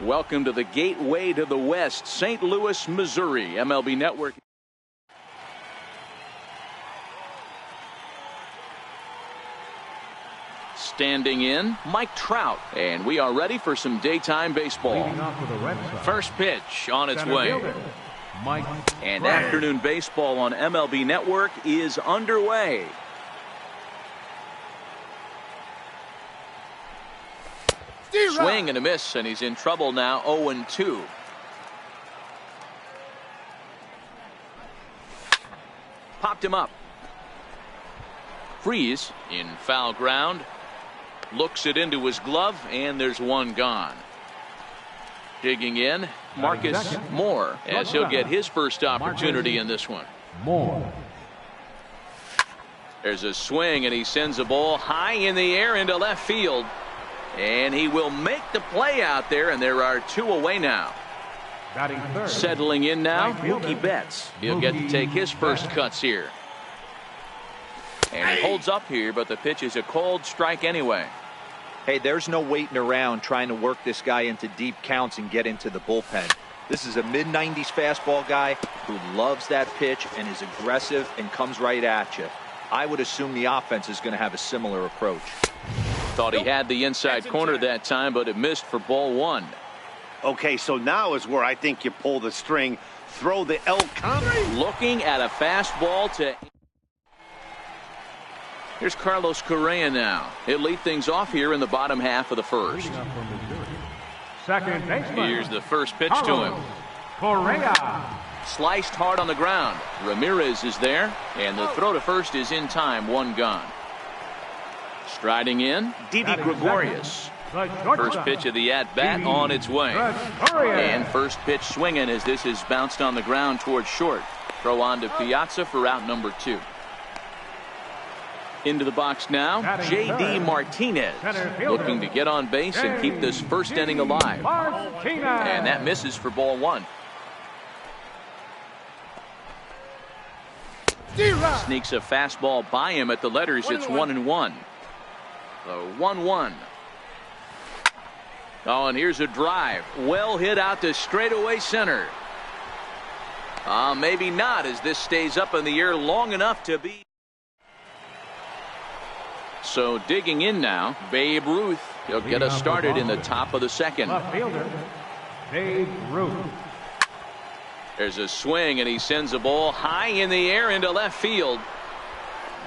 Welcome to the gateway to the West, St. Louis, Missouri. MLB Network. Standing in, Mike Trout. And we are ready for some daytime baseball. First pitch on its way. And afternoon baseball on MLB Network is underway. Swing and a miss, and he's in trouble now. 0-2. Popped him up. Freeze in foul ground. Looks it into his glove, and there's one gone. Digging in, Marcus Moore, as he'll get his first opportunity in this one. There's a swing, and he sends a ball high in the air into left field. And he will make the play out there, and there are two away now. Settling in now, Mookie Betts. He'll get to take his first cuts here. And he holds up here, but the pitch is a cold strike anyway. Hey, there's no waiting around trying to work this guy into deep counts and get into the bullpen. This is a mid-90s fastball guy who loves that pitch and is aggressive and comes right at you. I would assume the offense is going to have a similar approach. Thought he had the inside corner that time, but it missed for ball one. Okay, so now is where I think you pull the string, throw the L count. Looking at a fastball to... Here's Carlos Correa now. He'll lead things off here in the bottom half of the first. Here's the first pitch to him. Correa. Sliced hard on the ground. Ramirez is there, and the throw to first is in time. One gone. Striding in, Didi Gregorius. First pitch of the at-bat on its way. And first pitch swinging as this is bounced on the ground towards short. Throw on to Piazza for out number 2. Into the box now, J.D. Martinez. Looking to get on base and keep this first inning alive. And that misses for ball one. Sneaks a fastball by him at the letters. It's 1-1. So 1-1. Oh, and here's a drive. Well hit out to straightaway center. Maybe not, as this stays up in the air long enough to be. So digging in now, Babe Ruth. He'll get us started in the top of the second. Left fielder, Babe Ruth. There's a swing, and he sends a ball high in the air into left field.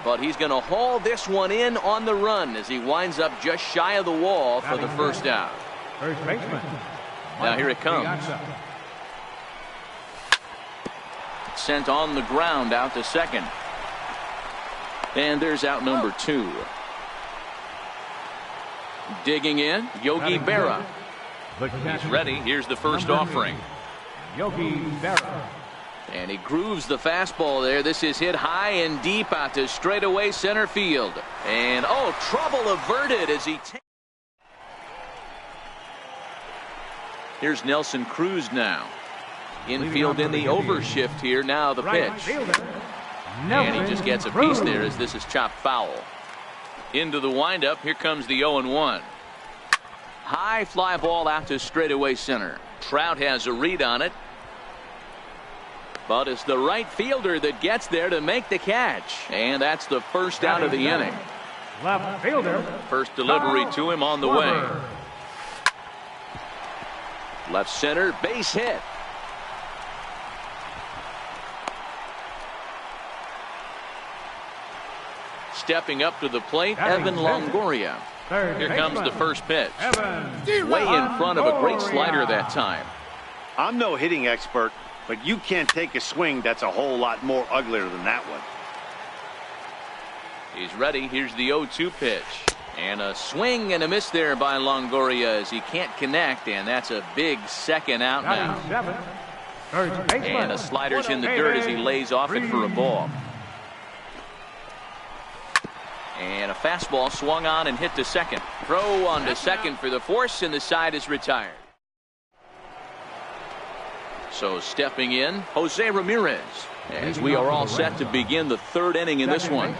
But he's going to haul this one in on the run as he winds up just shy of the wall for the first out. First baseman. Now here it comes. Sent on the ground out to second. And there's out number 2. Digging in, Yogi Berra. He's ready. Here's the first offering. Yogi Berra. And he grooves the fastball there. This is hit high and deep out to straightaway center field. And oh, trouble averted as he takes. Here's Nelson Cruz now. Infield in the overshift here. Now the pitch. And he just gets a piece there as this is chopped foul. Into the windup. Here comes the 0-1. High fly ball out to straightaway center. Trout has a read on it. But it's the right fielder that gets there to make the catch. And that's the first out of the inning. Left fielder. First delivery to him on the way. Left center, base hit. Stepping up to the plate, Evan Longoria. Here comes the first pitch. Way in front of a great slider that time. I'm no hitting expert, but you can't take a swing that's a whole lot more uglier than that one. He's ready. Here's the 0-2 pitch. And a swing and a miss there by Longoria as he can't connect, and that's a big second out now. And a slider's in the dirt as he lays off it for a ball. And a fastball swung on and hit to second. Throw on to second for the force, and the side is retired. So stepping in, Jose Ramirez, as we are all set to begin the third inning in this one.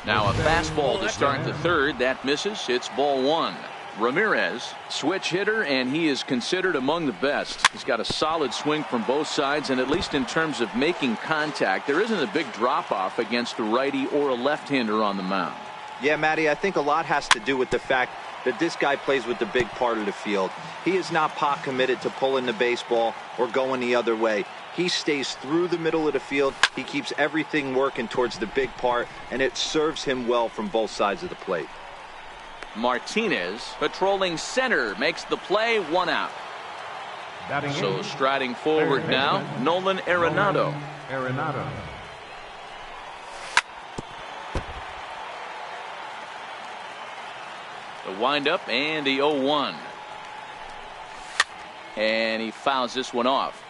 Now a fastball to start the third. That misses. It's ball one. Ramirez, switch hitter, and he is considered among the best. He's got a solid swing from both sides, and at least in terms of making contact, there isn't a big drop-off against a righty or a left-hander on the mound. Yeah, Matty, I think a lot has to do with the fact that this guy plays with the big part of the field. He is not pot committed to pulling the baseball or going the other way. He stays through the middle of the field. He keeps everything working towards the big part, and it serves him well from both sides of the plate. Martinez patrolling center makes the play, 1 out. So striding forward now, Nolan Arenado. The windup and the 0-1. And he fouls this one off.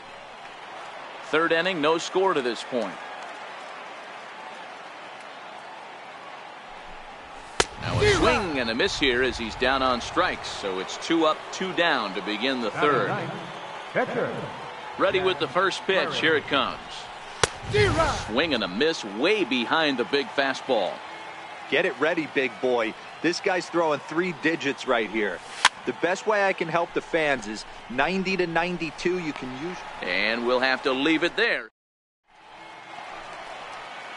Third inning, no score to this point. Now a swing and a miss here as he's down on strikes. So it's 2 up, 2 down to begin the third. Ready with the first pitch. Here it comes. Swing and a miss way behind the big fastball. Get it ready, big boy. This guy's throwing 3 digits right here. The best way I can help the fans is 90 to 92. You can use. And we'll have to leave it there.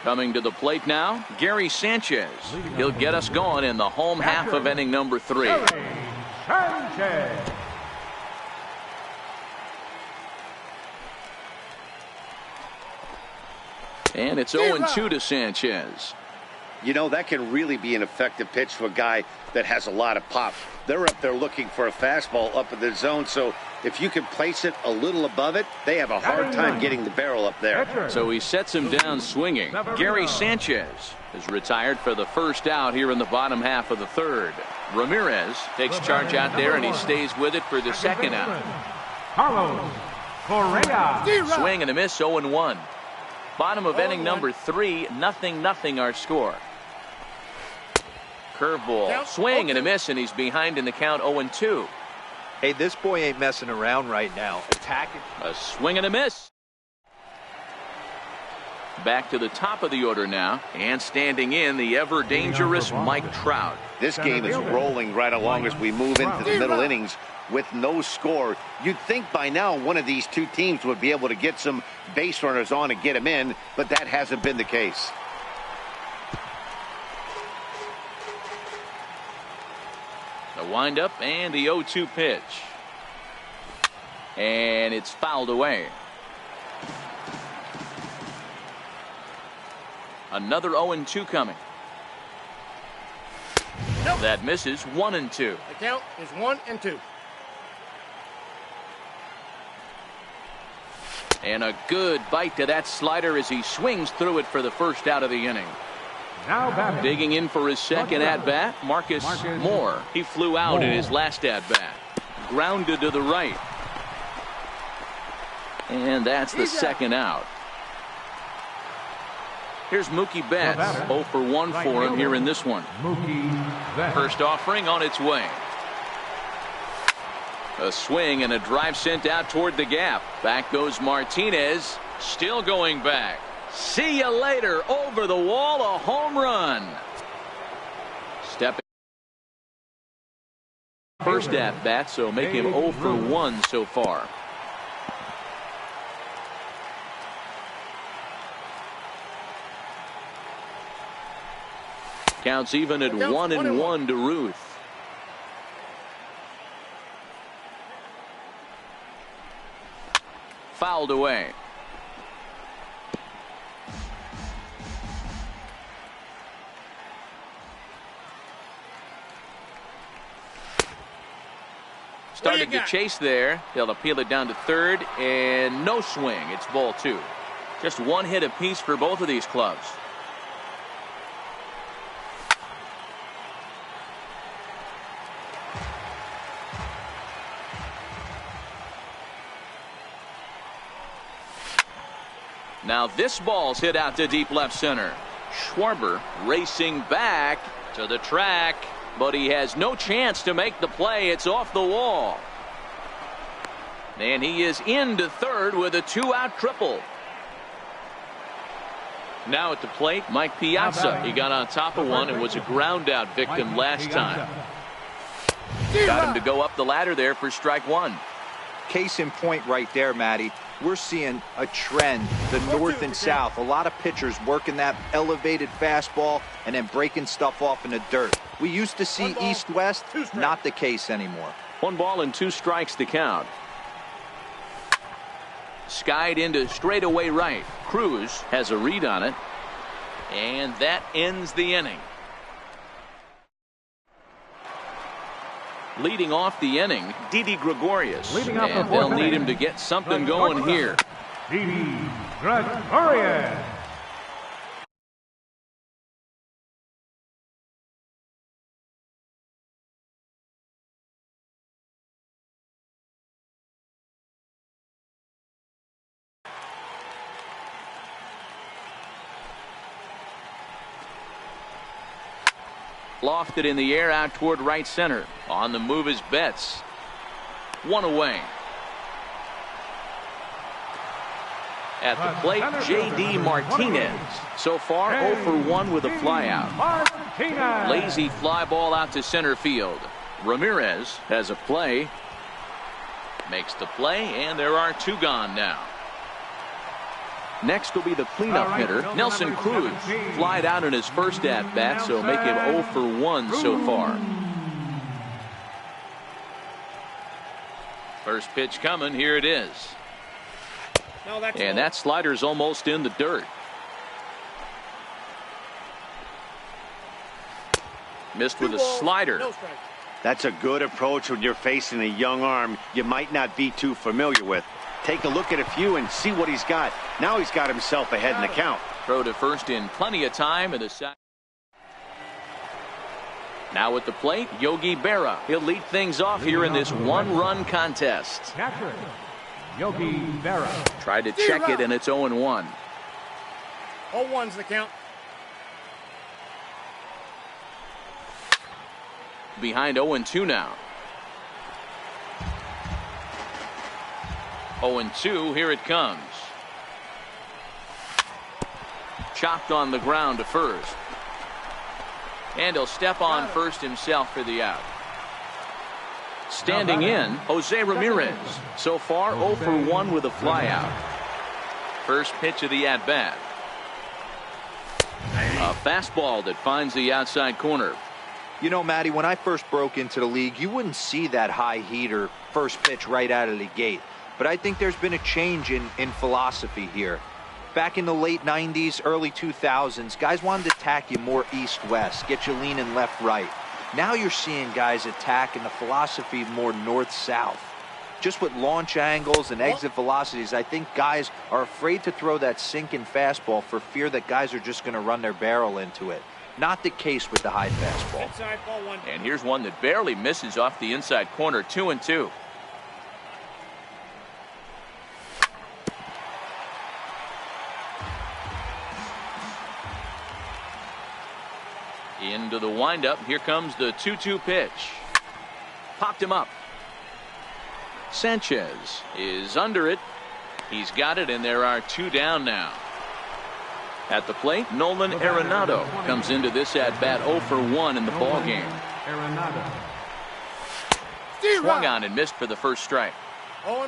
Coming to the plate now, Gary Sanchez. He'll get us going in the home half of inning number 3. Sanchez. And it's 0-2 to Sanchez. You know, that can really be an effective pitch to a guy that has a lot of pop. They're up there looking for a fastball up in the zone, so if you can place it a little above it, they have a hard time getting the barrel up there. So he sets him down swinging. Gary Sanchez is retired for the first out here in the bottom half of the third. Ramirez takes charge out there, and he stays with it for the second out. Carlos Correa. Swing and a miss, 0-1. Bottom of inning number 3, 0-0 our score. Curveball, swing and a miss, and he's behind in the count, 0-2. Hey, this boy ain't messing around right now. Attacking. A swing and a miss. Back to the top of the order now, and standing in, the ever dangerous Mike Trout. This game is rolling right along as we move into the middle innings with no score. You'd think by now one of these two teams would be able to get some base runners on and get them in, but that hasn't been the case. The windup and the 0-2 pitch. And it's fouled away. Another 0-2 coming. Nope. That misses, 1-2. The count is 1-2. And a good bite to that slider as he swings through it for the first out of the inning. Now batting. Digging in for his second at-bat, Marcus Moore. He flew out in his last at-bat. Grounded to the right. And that's the second out. Here's Mookie Betts. 0 for 1 for him here in this one. Mookie Betts. First offering on its way. A swing and a drive sent out toward the gap. Back goes Martinez. Still going back. See you later. Over the wall, a home run. Stepping. First at bat, so make him 0 for 1 so far. Counts even at 1-1 to Ruth. Fouled away. Started to chase there. They'll appeal it down to third, and no swing. It's ball 2. Just one hit apiece for both of these clubs. Now this ball's hit out to deep left center. Schwarber racing back to the track, but he has no chance to make the play. It's off the wall. And he is into third with a 2-out triple. Now at the plate, Mike Piazza. He got on top of one and was a ground out victim last time. Got him to go up the ladder there for strike one. Case in point right there, Matty. We're seeing a trend, the north and south. A lot of pitchers working that elevated fastball and then breaking stuff off in the dirt. We used to see east-west, not the case anymore. 1 ball and 2 strikes to count. Skied into straightaway right. Cruz has a read on it. And that ends the inning. Leading off the inning, Didi Gregorius. And they'll need him to get something going here. Didi Gregorius. Lofted in the air out toward right center. On the move is Betts. 1 away. At the plate, J.D. Martinez. So far, 0 for 1 with a flyout. Lazy fly ball out to center field. Ramirez has a play. Makes the play, and there are 2 gone now. Next will be the cleanup hitter, Nelson Cruz. Flied out in his first at-bat, so make him 0 for 1 so far. First pitch coming, here it is. And that slider's almost in the dirt. Missed with a slider. That's a good approach when you're facing a young arm you might not be too familiar with. Take a look at a few and see what he's got. Now he's got himself ahead in the count. Throw to first in plenty of time in the second. Now at the plate, Yogi Berra. He'll lead things off here in this 1-run contest. Catcher, Yogi Berra. Tried to check it, and it's 0-1. 0-1's the count. Behind 0-2 now. 0-2, here it comes. Chopped on the ground to first. And he'll step on first himself for the out. Standing in, Jose Ramirez. So far, 0 for 1 with a flyout. First pitch of the at-bat. A fastball that finds the outside corner. You know, Matty, when I first broke into the league, you wouldn't see that high heater first pitch right out of the gate. But I think there's been a change in philosophy here. Back in the late 90s, early 2000s, guys wanted to attack you more east-west, get you leaning left-right. Now you're seeing guys attack in the philosophy more north-south. Just with launch angles and exit velocities, I think guys are afraid to throw that sinking fastball for fear that guys are just going to run their barrel into it. Not the case with the high fastball. And here's one that barely misses off the inside corner, 2-2. Into the windup. Here comes the 2-2 pitch. Popped him up. Sanchez is under it. He's got it, and there are 2 down now. At the plate, Nolan Arenado comes into this at-bat 0 for 1 in the ballgame. Swung on and missed for the first strike.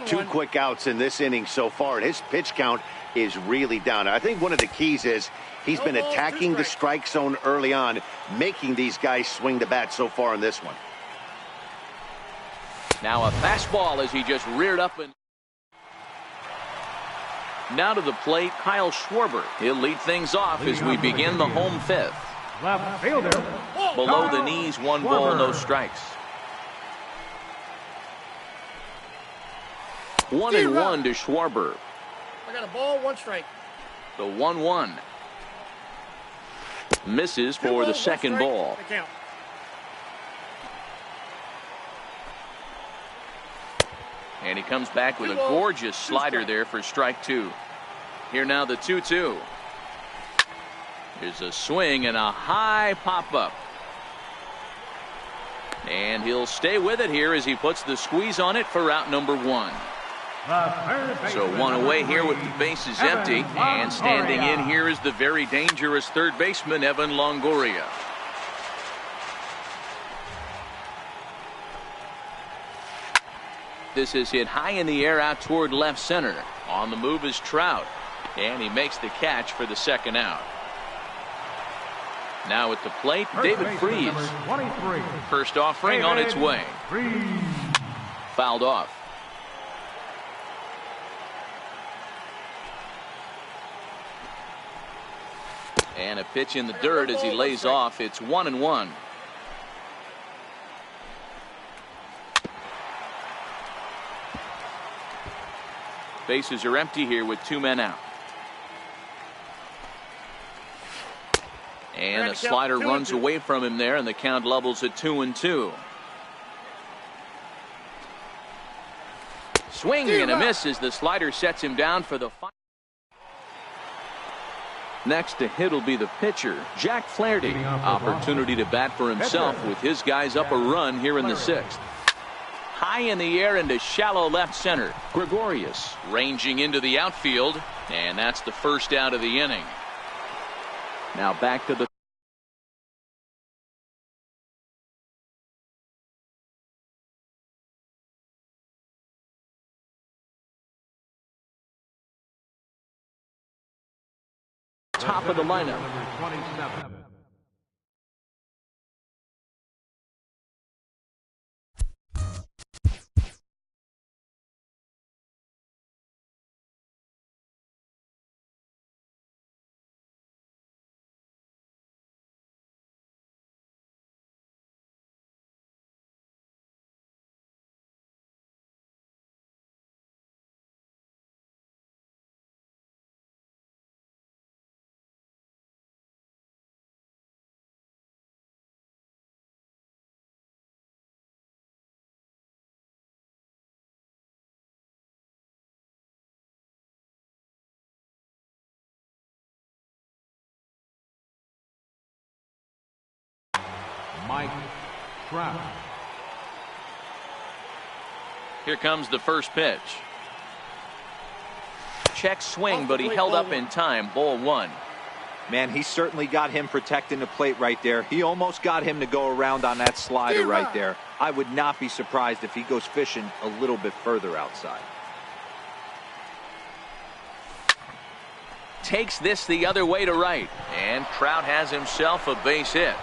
2 quick outs in this inning so far, and his pitch count is really down. I think one of the keys is he's been attacking the strike zone early on, making these guys swing the bat so far in this one. Now a fastball as he just reared up. And now to the plate, Kyle Schwarber. He'll lead things off as we begin the home 5th. Left fielder. Below the knees, 1 ball, no strikes. 1-1 to Schwarber. I got a ball, 1 strike. The 1-1. Misses for the second ball. And he comes back with a gorgeous slider there for strike 2. Here now the 2-2. Here's a swing and a high pop-up. And he'll stay with it here as he puts the squeeze on it for out number 1. So 1 away here with the bases empty, and standing in here is the very dangerous third baseman, Evan Longoria. This is hit high in the air out toward left center. On the move is Trout, and he makes the catch for the second out. Now at the plate, David Freese. First offering on its way. Fouled off. And a pitch in the dirt as he lays off. It's 1-1. Bases are empty here with 2 men out. And a slider runs away from him there, and the count levels at 2-2. Swing and a miss as the slider sets him down for the final. Next to hit will be the pitcher, Jack Flaherty. Opportunity to bat for himself with his guys up a run here in the 6th. High in the air into shallow left center. Gregorius ranging into the outfield, and that's the first out of the inning. Now back to the top of the lineup. Mike Trout. Here comes the first pitch. Check swing, but he held up in time. Ball 1. Man, he certainly got him protecting the plate right there. He almost got him to go around on that slider right there. I would not be surprised if he goes fishing a little bit further outside. Takes this the other way to right, and Trout has himself a base hit.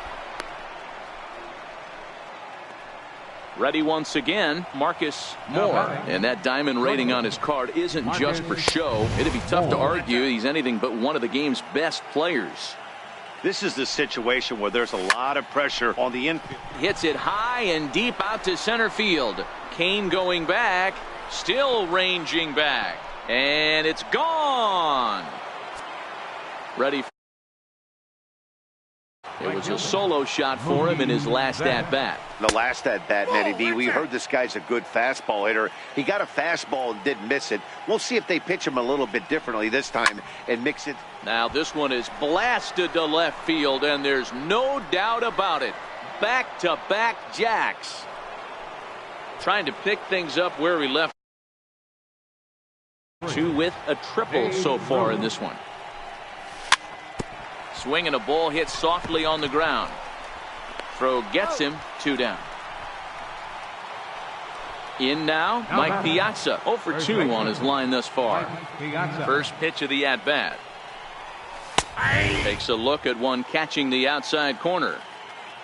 Ready once again, Marcus Moore. And that diamond rating on his card isn't just for show. It'd be tough to argue he's anything but one of the game's best players. This is the situation where there's a lot of pressure on the infield. Hits it high and deep out to center field. Kane going back, still ranging back, and it's gone. Ready. It was a solo shot for him in his last at-bat. The last at-bat, Eddie B. We heard this guy's a good fastball hitter. He got a fastball and didn't miss it. We'll see if they pitch him a little bit differently this time and mix it. Now this one is blasted to left field, and there's no doubt about it. Back-to-back jacks. Trying to pick things up where he left. 2 with a triple so far in this one. Swing and a ball hit softly on the ground. Throw gets him. 2 down. In now, Mike Piazza. 0 for 2 on his line thus far. First pitch of the at-bat. Takes a look at one catching the outside corner.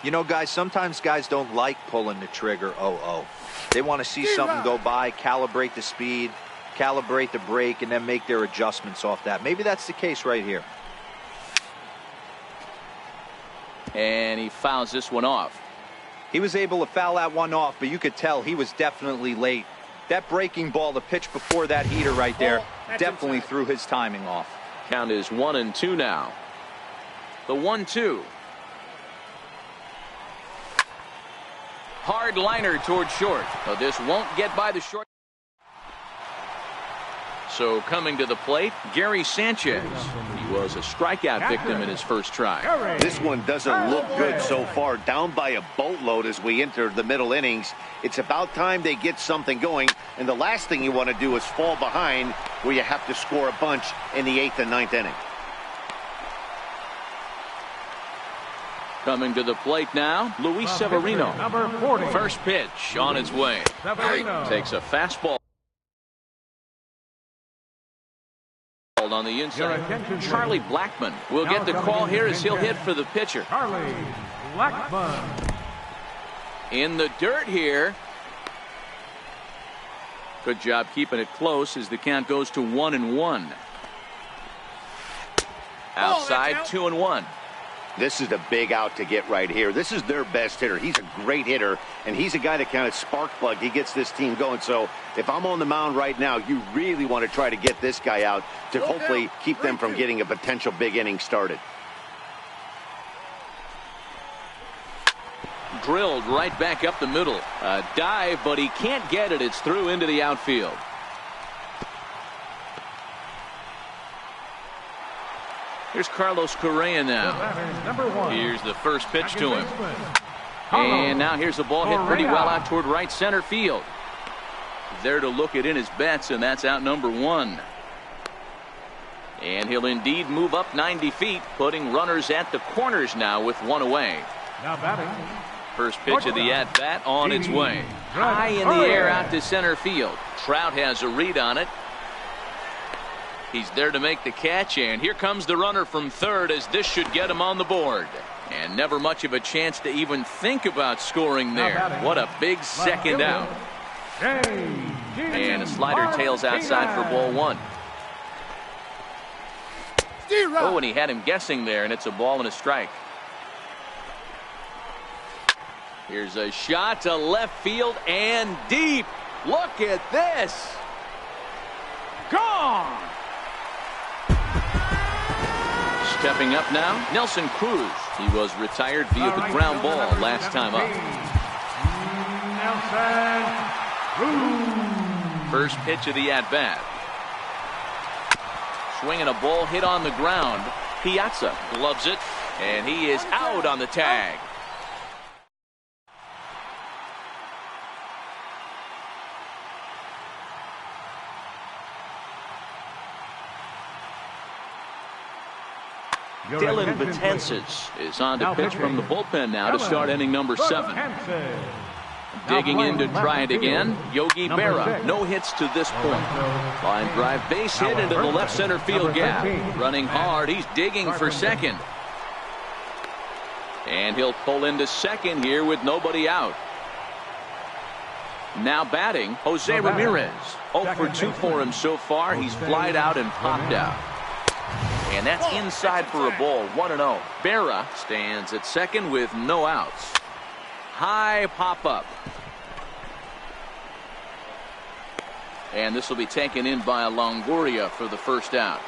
You know, guys, sometimes guys don't like pulling the trigger 0-0. They want to see something go by, calibrate the speed, calibrate the brake, and then make their adjustments off that. Maybe that's the case right here. And he fouls this one off. He was able to foul that one off, but you could tell he was definitely late. That breaking ball, the pitch before that heater right there, definitely threw his timing off. Count is 1-2 now. The 1-2. Hard liner toward short. But this won't get by the short. So coming to the plate, Gary Sanchez. He was a strikeout victim in his first try. This one doesn't look good so far. Down by a boatload as we enter the middle innings. It's about time they get something going. And the last thing you want to do is fall behind where you have to score a bunch in the 8th and 9th inning. Coming to the plate now, Luis Severino. Number 40. First pitch on its way. Severino. Takes a fastball on the inside. Charlie Blackmon will get the call here as he'll hit for the pitcher. Charlie Blackmon. In the dirt here. Good job keeping it close as the count goes to 1-1. Outside, 2-1. This is a big out to get right here. This is their best hitter. He's a great hitter, and he's a guy that kind of spark plug. He gets this team going. So if I'm on the mound right now, you really want to try to get this guy out to hopefully keep them from getting a potential big inning started. Drilled right back up the middle. A dive, but he can't get it. It's through into the outfield. Here's Carlos Correa now. Number 1. Here's the first pitch to him. And now here's the ball hit pretty well out toward right center field. There to look it in his bets, and that's out number 1. And he'll indeed move up 90 feet, putting runners at the corners now with one away. Now batting. First pitch of the at-bat on its way. High in the air out to center field. Trout has a read on it. He's there to make the catch, and here comes the runner from third as this should get him on the board. And never much of a chance to even think about scoring there. What a big second out. And a slider tails outside for ball 1. Oh, and he had him guessing there, and it's a ball and a strike. Here's a shot to left field and deep. Look at this. Gone. Stepping up now, Nelson Cruz. He was retired via the ground ball last time up. First pitch of the at-bat. Swinging a ball hit on the ground. Piazza gloves it, and he is out on the tag. Dylan Betances is on to pitch from the bullpen now to start inning number 7. Digging in to try it again, Yogi Berra. No hits to this point. Line drive base hit into the left center field gap. Running hard, he's digging for second. And he'll pull into second here with nobody out. Now batting, Jose Ramirez. 0 for 2 for him so far. He's flied out and popped out. And that's inside for a ball, 1-0. Berra stands at second with no outs. High pop-up. And this will be taken in by Longoria for the first out.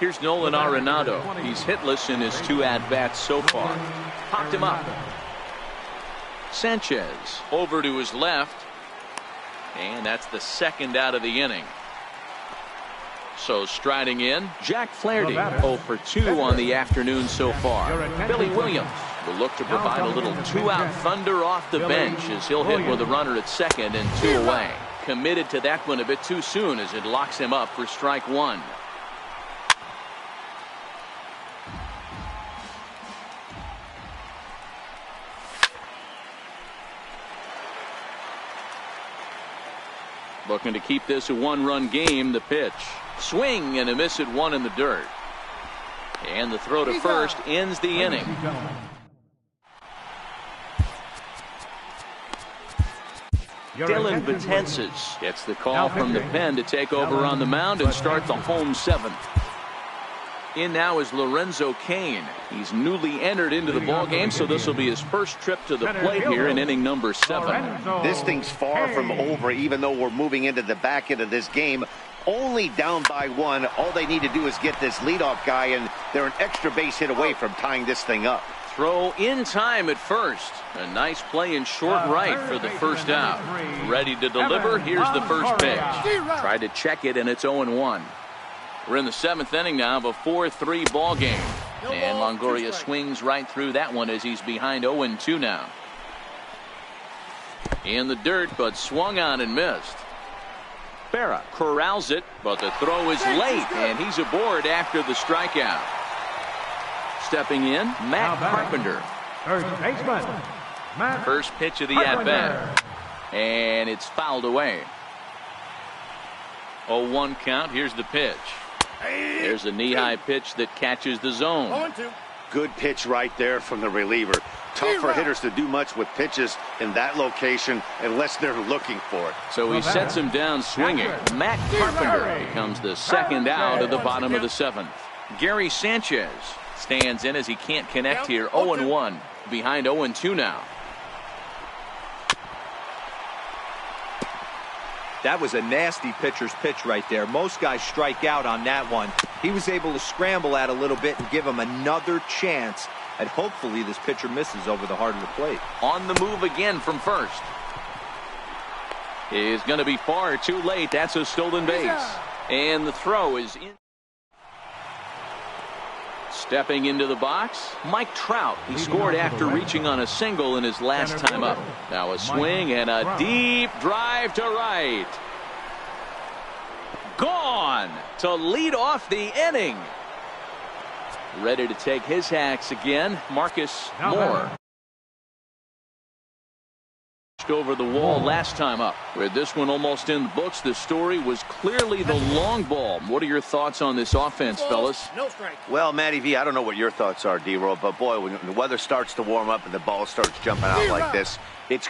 Here's Nolan Arenado. He's hitless in his 2 at-bats so far. Popped him up. Sanchez over to his left. And that's the second out of the inning. So striding in, Jack Flaherty, 0 for 2 on the afternoon so far. Billy Williams will look to provide a little 2-out thunder off the bench as he'll hit with a runner at second and 2 away. Committed to that one a bit too soon as it locks him up for strike 1. Looking to keep this a 1-run game. The pitch. Swing and a miss at 1 in the dirt. And the throw to first ends the inning. Dylan Betances gets the call from the pen to take over on the mound and start the home 7th. In now is Lorenzo Cain. He's newly entered into the ball game, so this will be his first trip to the plate here in inning number 7. This thing's far from over, even though we're moving into the back end of this game. Only down by 1. All they need to do is get this leadoff guy, and they're an extra base hit away from tying this thing up. Throw in time at first. A nice play in short right for the first out. Ready to deliver. Here's the first pitch. Tried to check it, and it's 0-1. We're in the 7th inning now of a 4-3 ball game. And Longoria swings right through that one as he's behind 0-2 now. In the dirt, but swung on and missed. Berra corrals it, but the throw is late, and he's aboard after the strikeout. Stepping in, Matt Carpenter. First baseman, Matt First pitch of the Carpenter. at-bat. And it's fouled away. 0-1 count. Here's the pitch. There's a knee-high pitch that catches the zone. 0-2. Good pitch right there from the reliever. Tough for hitters to do much with pitches in that location unless they're looking for it. So he sets him down swinging. Matt Carpenter becomes the second out of the bottom of the 7th. Gary Sanchez stands in as he can't connect here. 0-1 behind 0-2 now. That was a nasty pitcher's pitch right there. Most guys strike out on that one. He was able to scramble at a little bit and give him another chance. And hopefully this pitcher misses over the heart of the plate. On the move again from first. Is going to be far too late. That's a stolen base. And the throw is in. Stepping into the box, Mike Trout. He scored after reaching on a single in his last time up. Now a swing and a deep drive to right. Gone to lead off the inning. Ready to take his hacks again, Marcus Moore. Over the wall last time up. With this one almost in the books, the story was clearly the long ball. What are your thoughts on this offense, fellas? No strike. Well, Matty V, I don't know what your thoughts are, D-Roll, but boy, when the weather starts to warm up and the ball starts jumping out like this, it's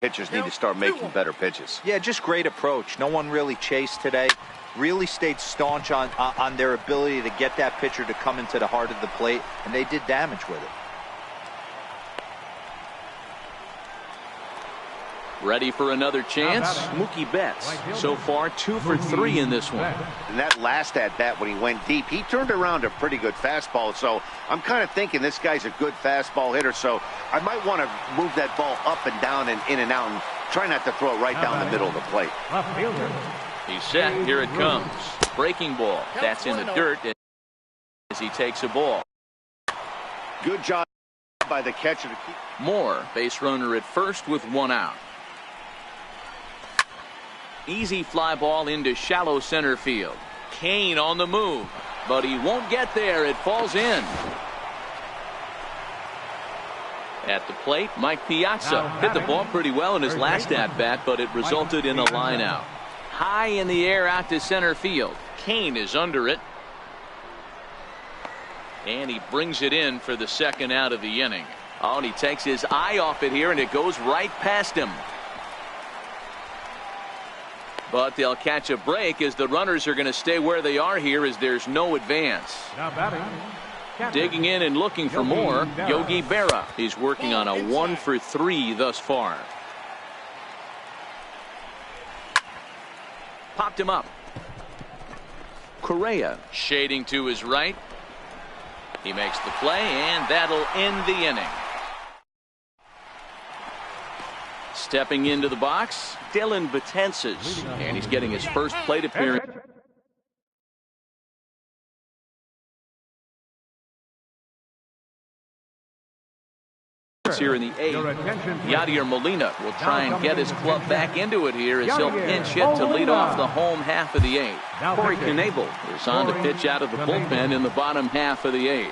pitchers need to start making better pitches. Yeah, just great approach. No one really chased today. Really stayed staunch on their ability to get that pitcher to come into the heart of the plate, and they did damage with it. Ready for another chance? Mookie Betts. So far, 2 for 3 in this one. And that last at-bat when he went deep, he turned around a pretty good fastball. So I'm kind of thinking this guy's a good fastball hitter. So I might want to move that ball up and down and in and out and try not to throw it right down the middle of the plate. Left fielder. He's set. Here it comes. Breaking ball. That's in the dirt as he takes a ball. Good job by the catcher to keep. Moore, base runner at first with 1 out. Easy fly ball into shallow center field. Kane on the move, but he won't get there. It falls in. At the plate, Mike Piazza hit the ball pretty well in his last at-bat, but it resulted in a line out. High in the air out to center field. Kane is under it. And he brings it in for the second out of the inning. Oh, and he takes his eye off it here, and it goes right past him. But they'll catch a break as the runners are going to stay where they are here as there's no advance. Now batting. Digging in and looking for more, Yogi Berra. He's working on a 1 for 3 thus far. Popped him up. Correa shading to his right. He makes the play, and that'll end the inning. Stepping into the box, Dylan Betances, and he's getting his first plate appearance here in the 8th. Yadier Molina will try and get his club back into it here as he'll pinch hit to lead off the home half of the 8th. Corey Knebel is on to pitch out of the bullpen in the bottom half of the 8th.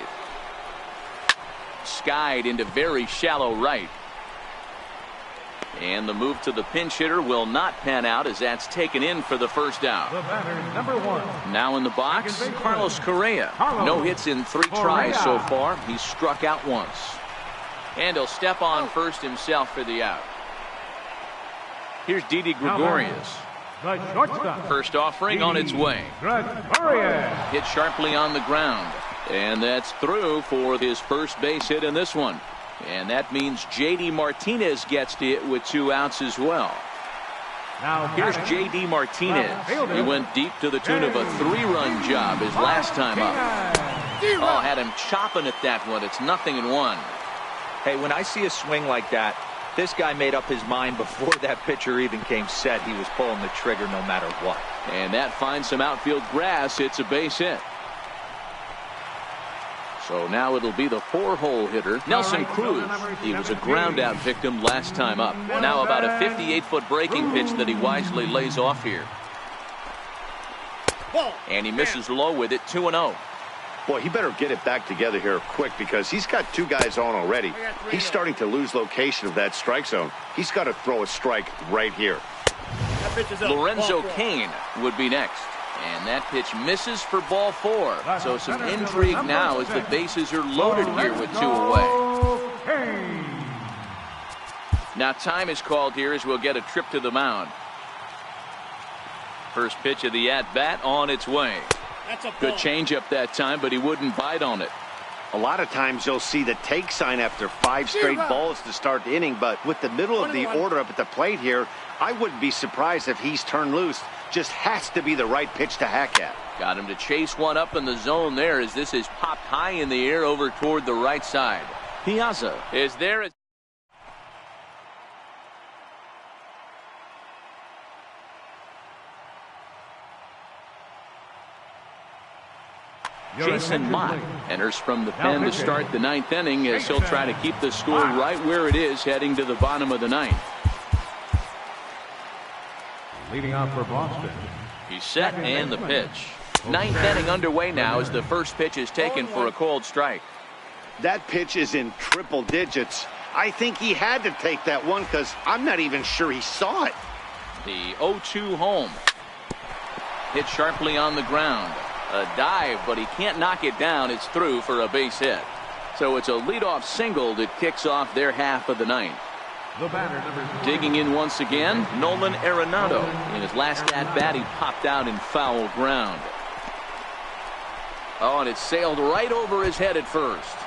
Skied into very shallow right. And the move to the pinch hitter will not pan out as that's taken in for the first out. The batter, number 1. Now in the box, Carlos Correa. No hits in 3 tries so far. He's struck out once. And he'll step on first himself for the out. Here's Didi Gregorius. The shortstop. First offering on its way. Gregorius. Hit sharply on the ground. And that's through for his first base hit in this one. And that means J.D. Martinez gets to it with 2 outs as well. Now here's J.D. Martinez. He went deep to the tune of a 3-run job his last time up. Oh, had him chopping at that one. It's 0-1. Hey, when I see a swing like that, This guy made up his mind before that pitcher even came set. He was pulling the trigger no matter what. And that finds some outfield grass. It's a base hit. So now it'll be the 4-hole hitter, Nelson Cruz. He was a ground-out victim last time up. Now about a 58-foot breaking pitch that he wisely lays off here. And he misses low with it, 2-0. Boy, he better get it back together here quick because he's got 2 guys on already. He's starting to lose location of that strike zone. He's got to throw a strike right here. Lorenzo Cain would be next. And that pitch misses for ball 4. So some intrigue now as the bases are loaded here with 2 away. Now time is called here as we'll get a trip to the mound. First pitch of the at-bat on its way. Good changeup that time, but he wouldn't bite on it. A lot of times you'll see the take sign after 5 straight balls to start the inning, but with the middle of the order up at the plate here, I wouldn't be surprised if he's turned loose. Just has to be the right pitch to hack at. Got him to chase one up in the zone there as this is popped high in the air over toward the right side. Piazza is there. Jason Mott enters from the pen to start the 9th inning as he'll try to keep the score right where it is heading to the bottom of the 9th. Leading off for Boston. He's set and the pitch. 9th inning underway now as the first pitch is taken for a called strike. That pitch is in triple digits. I think he had to take that one because I'm not even sure he saw it. The 0-2 home. Hit sharply on the ground. A dive, but he can't knock it down. It's through for a base hit. So it's a leadoff single that kicks off their half of the 9th. The batter, number 3. Digging in once again, Nolan Arenado. In his last at-bat, he popped out in foul ground. Oh, and it sailed right over his head at first.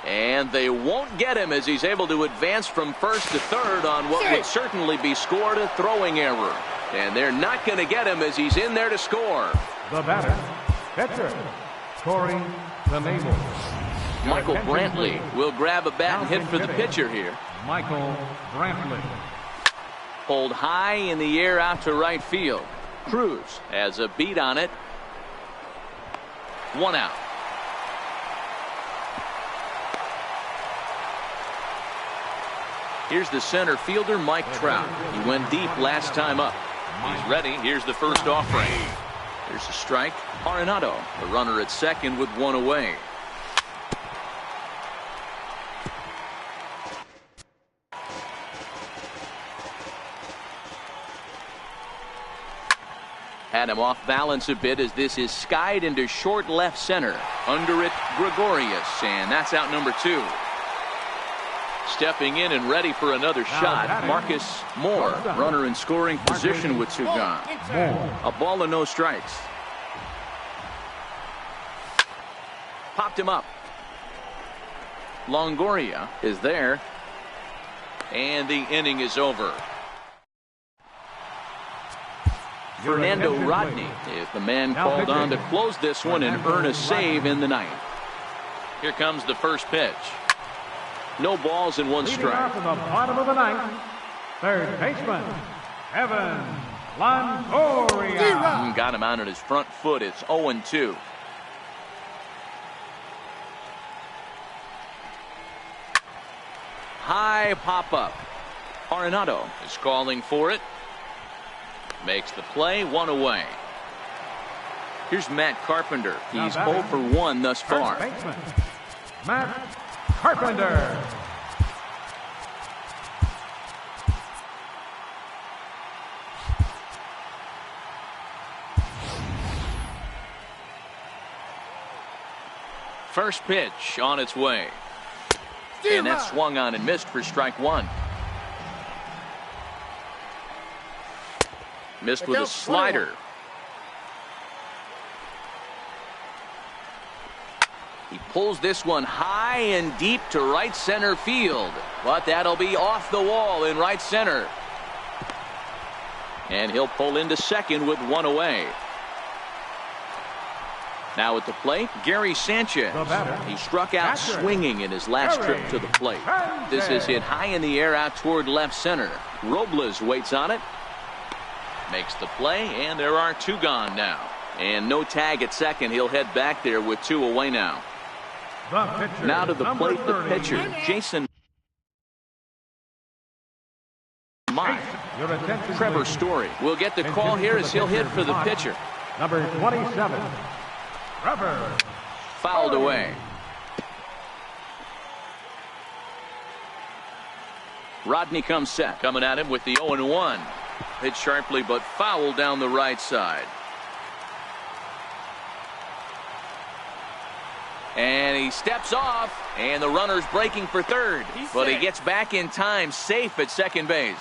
And they won't get him as he's able to advance from first to third on what would certainly be scored a throwing error. And they're not going to get him as he's in there to score. The batter, pitcher, Corey Lamable. Michael Brantley will grab a bat and hit for the pitcher here. Michael Brantley. Pulled high in the air out to right field. Cruz has a beat on it. 1 out. Here's the center fielder, Mike Trout. He went deep last time up. He's ready. Here's the first offering. Here's a strike. Arenado, the runner at second with 1 away. Had him off balance a bit as this is skied into short left center. Under it, Gregorius, and that's out number 2. Stepping in and ready for another shot, Marcus Moore, runner in scoring position with 2 gone. A ball and no strikes. Popped him up. Longoria is there. And the inning is over. Fernando Rodney is the man called on to close this one and earn a save in the 9th. Here comes the first pitch. No balls and 1 strike. From the bottom of the 9th, third baseman, Evan Longoria. Got him out on his front foot. It's 0-2. High pop-up. Arenado is calling for it. Makes the play, 1 away. Here's Matt Carpenter. He's 0 for 1 thus far. First baseman, Matt Carpenter. First pitch on its way. And that swung on and missed for strike 1. Missed with a slider. He pulls this one high and deep to right center field. But that'll be off the wall in right center. And he'll pull into second with 1 away. Now at the plate, Gary Sanchez. He struck out swinging in his last trip to the plate. This is hit high in the air out toward left center. Robles waits on it. Makes the play, and there are 2 gone now. And no tag at second. He'll head back there with 2 away now. Now to the plate, the pitcher, Jason Mike. Trevor Story will get the call here as he'll hit for the pitcher. Number 27, Trevor. Fouled away. Rodney comes set. Coming at him with the 0-1. Hit sharply but foul down the right side. And he steps off, and the runner's breaking for third. But he gets back in time, safe at second base.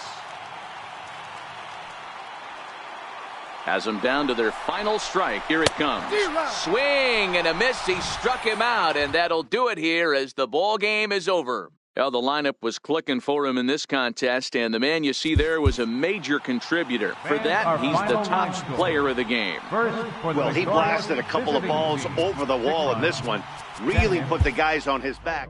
Has them down to their final strike. Here it comes. Swing and a miss. He struck him out, and that'll do it here as the ball game is over. Well, the lineup was clicking for him in this contest, and the man you see there was a major contributor. For that, he's the top player of the game. Well, he blasted a couple of balls over the wall in this one. Really put the guys on his back.